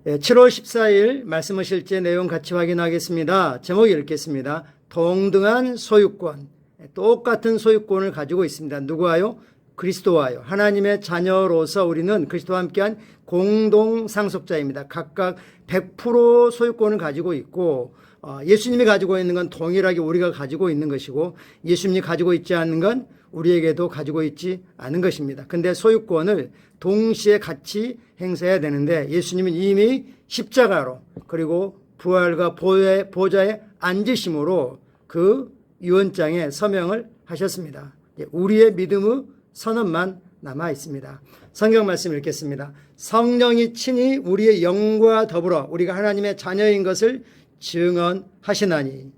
7월 14일 말씀을 실제 내용 같이 확인하겠습니다. 제목이 읽겠습니다. 동등한 소유권, 똑같은 소유권을 가지고 있습니다. 누구와요? 그리스도와요. 하나님의 자녀로서 우리는 그리스도와 함께한 공동 상속자입니다. 각각 100% 소유권을 가지고 있고 예수님이 가지고 있는 건 동일하게 우리가 가지고 있는 것이고 예수님이 가지고 있지 않는 건 우리에게도 가지고 있지 않은 것입니다. 근데 소유권을 동시에 같이 행사해야 되는데 예수님은 이미 십자가로 그리고 부활과 보좌에 앉으심으로 그 유언장에 서명을 하셨습니다. 우리의 믿음의 선언만 남아 있습니다. 성경 말씀 읽겠습니다. 성령이 친히 우리의 영과 더불어 우리가 하나님의 자녀인 것을 증언하시나니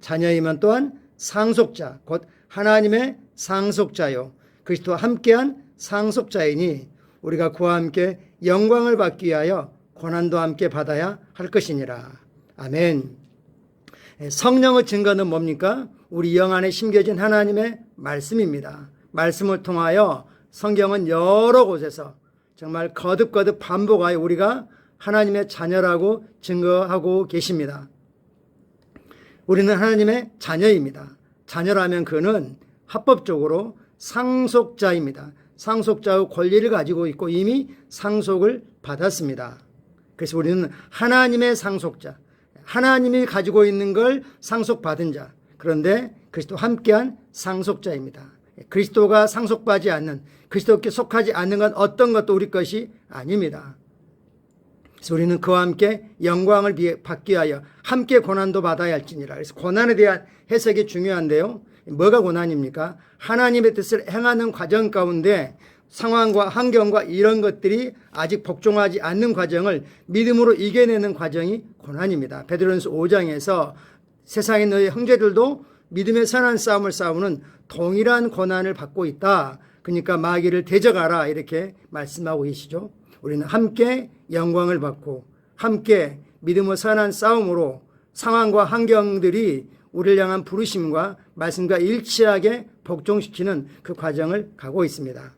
자녀이면 또한 상속자 곧 하나님의 상속자요 그리스도와 함께한 상속자이니 우리가 그와 함께 영광을 받기 위하여 고난도 함께 받아야 할 것이니라. 아멘. 성령의 증거는 뭡니까? 우리 영 안에 심겨진 하나님의 말씀입니다. 말씀을 통하여 성경은 여러 곳에서 정말 거듭거듭 반복하여 우리가 하나님의 자녀라고 증거하고 계십니다. 우리는 하나님의 자녀입니다. 자녀라면 그는 합법적으로 상속자입니다. 상속자의 권리를 가지고 있고 이미 상속을 받았습니다. 그래서 우리는 하나님의 상속자, 하나님이 가지고 있는 걸 상속받은 자, 그런데 그리스도와 함께한 상속자입니다. 그리스도가 상속받지 않는, 그리스도께 속하지 않는 건 어떤 것도 우리 것이 아닙니다. 그래서 우리는 그와 함께 영광을 받기 위하여 함께 고난도 받아야 할지니라. 그래서 고난에 대한 해석이 중요한데요. 뭐가 고난입니까? 하나님의 뜻을 행하는 과정 가운데 상황과 환경과 이런 것들이 아직 복종하지 않는 과정을 믿음으로 이겨내는 과정이 고난입니다. 베드로전서 5장에서 세상의 너희 형제들도 믿음의 선한 싸움을 싸우는 동일한 고난을 받고 있다. 그러니까 마귀를 대적하라 이렇게 말씀하고 계시죠. 우리는 함께 영광을 받고 함께 믿음의 선한 싸움으로 상황과 환경들이 우리를 향한 부르심과 말씀과 일치하게 복종시키는 그 과정을 가고 있습니다.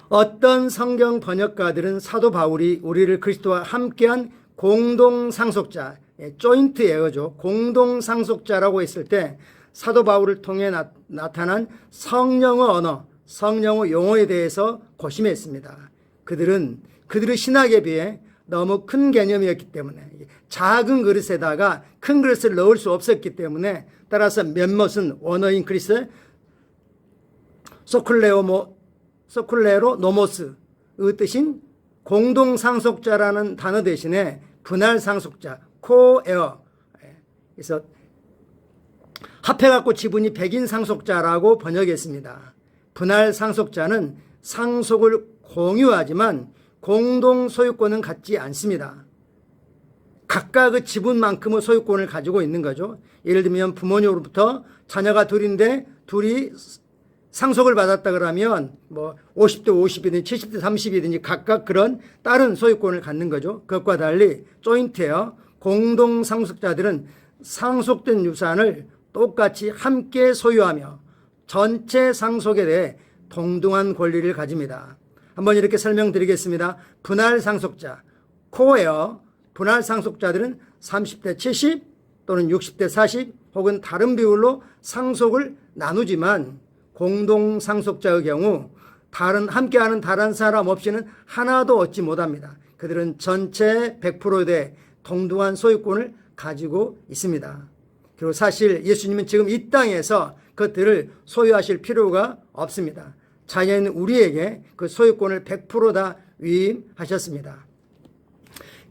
어떤 성경 번역가들은 사도 바울이 우리를 그리스도와 함께한 공동상속자, 조인트 에어죠. 공동상속자라고 했을 때 사도 바울을 통해 나타난 성령의 언어, 성령의 용어에 대해서 고심했습니다. 그들의 신학에 비해 너무 큰 개념이었기 때문에 작은 그릇에다가 큰 그릇을 넣을 수 없었기 때문에 따라서 몇몇은 원어인 그리스의 소클레로 노모스의 뜻인 공동상속자라는 단어 대신에 분할상속자, 코에어, 그래서 합해갖고 지분이 100인 상속자라고 번역했습니다. 분할상속자는 상속을 공유하지만 공동 소유권은 갖지 않습니다. 각각의 지분만큼의 소유권을 가지고 있는 거죠. 예를 들면 부모님으로부터 자녀가 둘인데 둘이 상속을 받았다 그러면 50대 50이든지 70대 30이든지 각각 그런 다른 소유권을 갖는 거죠. 그것과 달리 조인트에어 공동 상속자들은 상속된 유산을 똑같이 함께 소유하며 전체 상속에 대해 동등한 권리를 가집니다. 한번 이렇게 설명드리겠습니다. 분할 상속자, 코에어 분할 상속자들은 30대 70 또는 60대 40 혹은 다른 비율로 상속을 나누지만 공동 상속자의 경우 함께하는 다른 사람 없이는 하나도 얻지 못합니다. 그들은 전체 100%에 대해 동등한 소유권을 가지고 있습니다. 그리고 사실 예수님은 지금 이 땅에서 그것들을 소유하실 필요가 없습니다. 자녀인 우리에게 그 소유권을 100% 다 위임하셨습니다.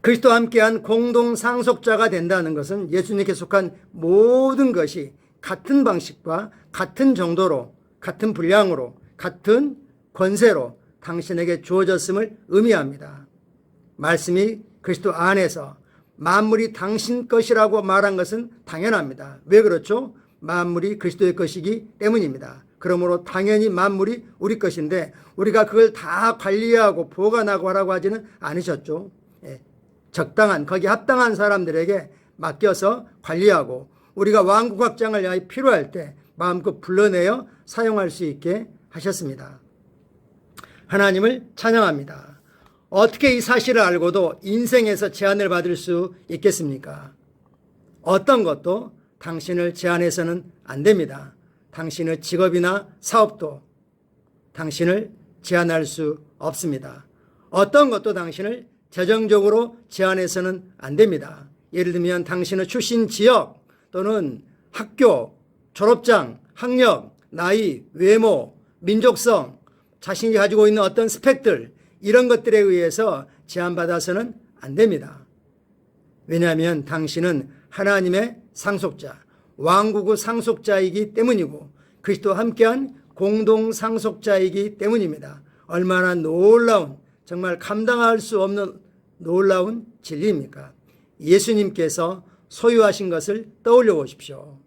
그리스도와 함께한 공동 상속자가 된다는 것은 예수님께 속한 모든 것이 같은 방식과 같은 정도로 같은 분량으로 같은 권세로 당신에게 주어졌음을 의미합니다. 말씀이 그리스도 안에서 만물이 당신 것이라고 말한 것은 당연합니다. 왜 그렇죠? 만물이 그리스도의 것이기 때문입니다. 그러므로 당연히 만물이 우리 것인데 우리가 그걸 다 관리하고 보관하고 하라고 하지는 않으셨죠. 적당한 거기에 합당한 사람들에게 맡겨서 관리하고 우리가 왕국 확장을 위하여 필요할 때 마음껏 불러내어 사용할 수 있게 하셨습니다. 하나님을 찬양합니다. 어떻게 이 사실을 알고도 인생에서 제한을 받을 수 있겠습니까? 어떤 것도 당신을 제한해서는 안 됩니다. 당신의 직업이나 사업도 당신을 제한할 수 없습니다. 어떤 것도 당신을 재정적으로 제한해서는 안 됩니다. 예를 들면 당신의 출신 지역 또는 학교, 졸업장, 학력, 나이, 외모, 민족성, 자신이 가지고 있는 어떤 스펙들 이런 것들에 의해서 제한받아서는 안 됩니다. 왜냐하면 당신은 하나님의 상속자, 왕국의 상속자이기 때문이고 그리스도와 함께한 공동 상속자이기 때문입니다. 얼마나 놀라운, 정말 감당할 수 없는 놀라운 진리입니까? 예수님께서 소유하신 것을 떠올려 보십시오.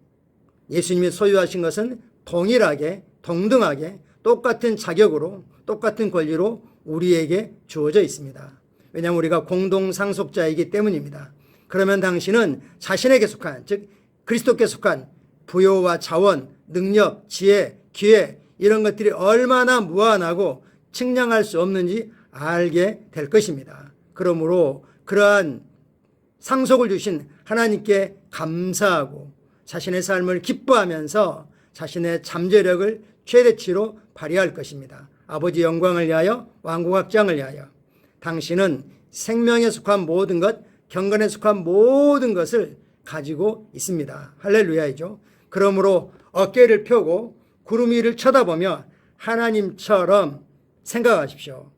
예수님이 소유하신 것은 동일하게, 동등하게, 똑같은 자격으로, 똑같은 권리로 우리에게 주어져 있습니다. 왜냐하면 우리가 공동 상속자이기 때문입니다. 그러면 당신은 자신에게 속한, 즉 그리스도께 속한 부요와 자원, 능력, 지혜, 기회 이런 것들이 얼마나 무한하고 측량할 수 없는지 알게 될 것입니다. 그러므로 그러한 상속을 주신 하나님께 감사하고 자신의 삶을 기뻐하면서 자신의 잠재력을 최대치로 발휘할 것입니다. 아버지 영광을 위하여, 왕국 확장을 위하여. 당신은 생명에 속한 모든 것, 경건에 속한 모든 것을 가지고 있습니다. 할렐루야이죠. 그러므로 어깨를 펴고 구름 위를 쳐다보며 하나님처럼 생각하십시오.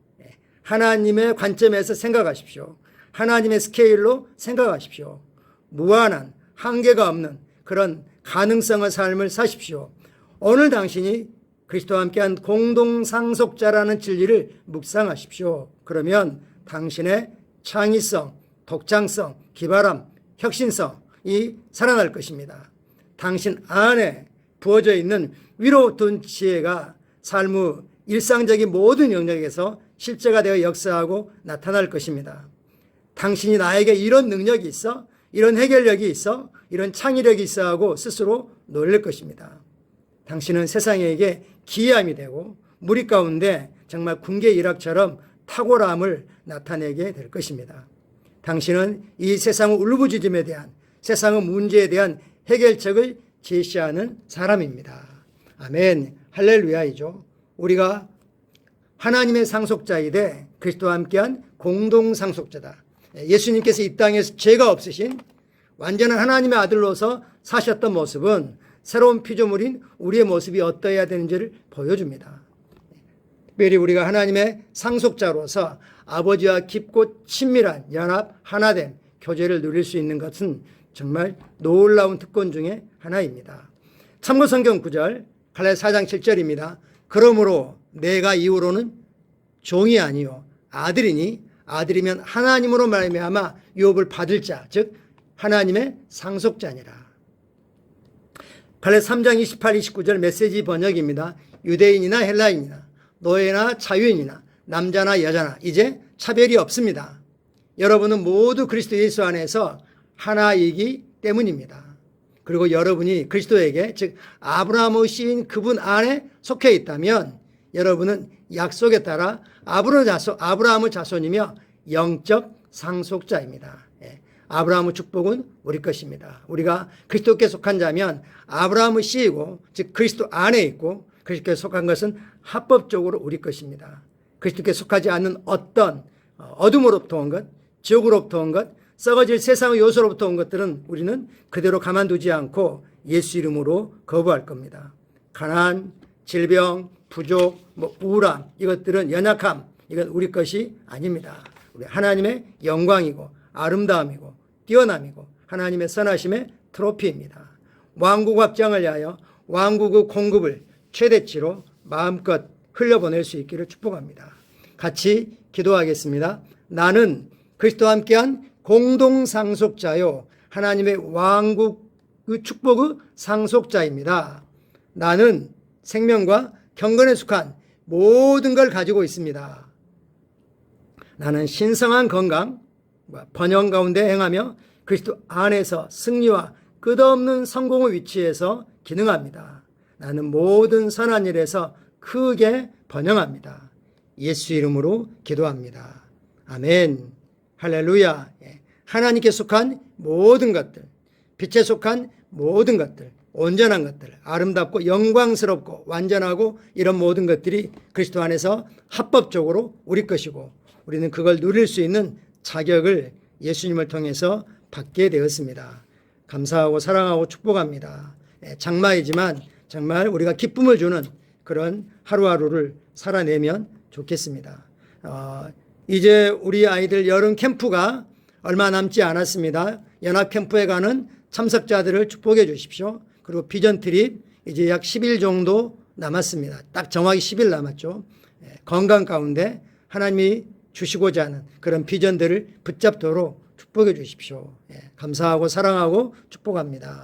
하나님의 관점에서 생각하십시오. 하나님의 스케일로 생각하십시오. 무한한, 한계가 없는 그런 가능성의 삶을 사십시오. 오늘 당신이 그리스도와 함께한 공동상속자라는 진리를 묵상하십시오. 그러면 당신의 창의성, 독창성, 기발함, 혁신성이 살아날 것입니다. 당신 안에 부어져 있는 위로부터 지혜가 삶의 일상적인 모든 영역에서 실제가 되어 역사하고 나타날 것입니다. 당신이 나에게 이런 능력이 있어, 이런 해결력이 있어, 이런 창의력이 있어 하고 스스로 놀랄 것입니다. 당신은 세상에게 기이함이 되고 무리 가운데 정말 군계 일학처럼 탁월함을 나타내게 될 것입니다. 당신은 이 세상의 울부짖음에 대한, 세상의 문제에 대한 해결책을 제시하는 사람입니다. 아멘. 할렐루야이죠. 우리가 하나님의 상속자이되 그리스도와 함께한 공동 상속자다. 예수님께서 이 땅에서 죄가 없으신 완전한 하나님의 아들로서 사셨던 모습은 새로운 피조물인 우리의 모습이 어떠해야 되는지를 보여줍니다. 특별히 우리가 하나님의 상속자로서 아버지와 깊고 친밀한 연합, 하나됨, 교제를 누릴 수 있는 것은 정말 놀라운 특권 중에 하나입니다. 참고 성경 9절, 갈라디아 4장 7절입니다. 그러므로 내가 이후로는 종이 아니요 아들이니 아들이면 하나님으로 말미암아 유업을 받을 자, 즉 하나님의 상속자니라. 갈라디아 3장 28, 29절 메시지 번역입니다. 유대인이나 헬라인이나 노예나 자유인이나 남자나 여자나 이제 차별이 없습니다. 여러분은 모두 그리스도 예수 안에서 하나이기 때문입니다. 그리고 여러분이 그리스도에게 즉 아브라함의 씨인 그분 안에 속해 있다면 여러분은 약속에 따라 아브라함의 자손이며 영적 상속자입니다. 아브라함의 축복은 우리 것입니다. 우리가 그리스도께 속한 자면 아브라함의 씨이고 즉 그리스도 안에 있고 그리스도께 속한 것은 합법적으로 우리 것입니다. 그리스도께 속하지 않는 어떤 어둠으로부터 온 것, 지옥으로부터 온 것, 썩어질 세상의 요소로부터 온 것들은 우리는 그대로 가만두지 않고 예수 이름으로 거부할 겁니다. 가난, 질병, 부족, 우울함 이것들은 연약함 이건 우리 것이 아닙니다. 우리 하나님의 영광이고 아름다움이고 뛰어남이고 하나님의 선하심의 트로피입니다. 왕국 확장을 위하여 왕국의 공급을 최대치로 마음껏 흘려보낼 수 있기를 축복합니다. 같이 기도하겠습니다. 나는 그리스도와 함께한 공동상속자요 하나님의 왕국의 축복의 상속자입니다. 나는 생명과 경건에 속한 모든 걸 가지고 있습니다. 나는 신성한 건강, 번영 가운데 행하며 그리스도 안에서 승리와 끝없는 성공의 위치에서 기능합니다. 나는 모든 선한 일에서 크게 번영합니다. 예수 이름으로 기도합니다. 아멘. 할렐루야. 예. 하나님께 속한 모든 것들, 빛에 속한 모든 것들, 온전한 것들, 아름답고 영광스럽고 완전하고 이런 모든 것들이 그리스도 안에서 합법적으로 우리 것이고 우리는 그걸 누릴 수 있는 자격을 예수님을 통해서 받게 되었습니다. 감사하고 사랑하고 축복합니다. 장마이지만 정말 우리가 기쁨을 주는 그런 하루하루를 살아내면 좋겠습니다. 이제 우리 아이들 여름 캠프가 얼마 남지 않았습니다. 연합 캠프에 가는 참석자들을 축복해 주십시오. 그리고 비전 트립 이제 약 10일 정도 남았습니다. 딱 정확히 10일 남았죠. 건강 가운데 하나님이 주시고자 하는 그런 비전들을 붙잡도록 축복해 주십시오. 감사하고 사랑하고 축복합니다.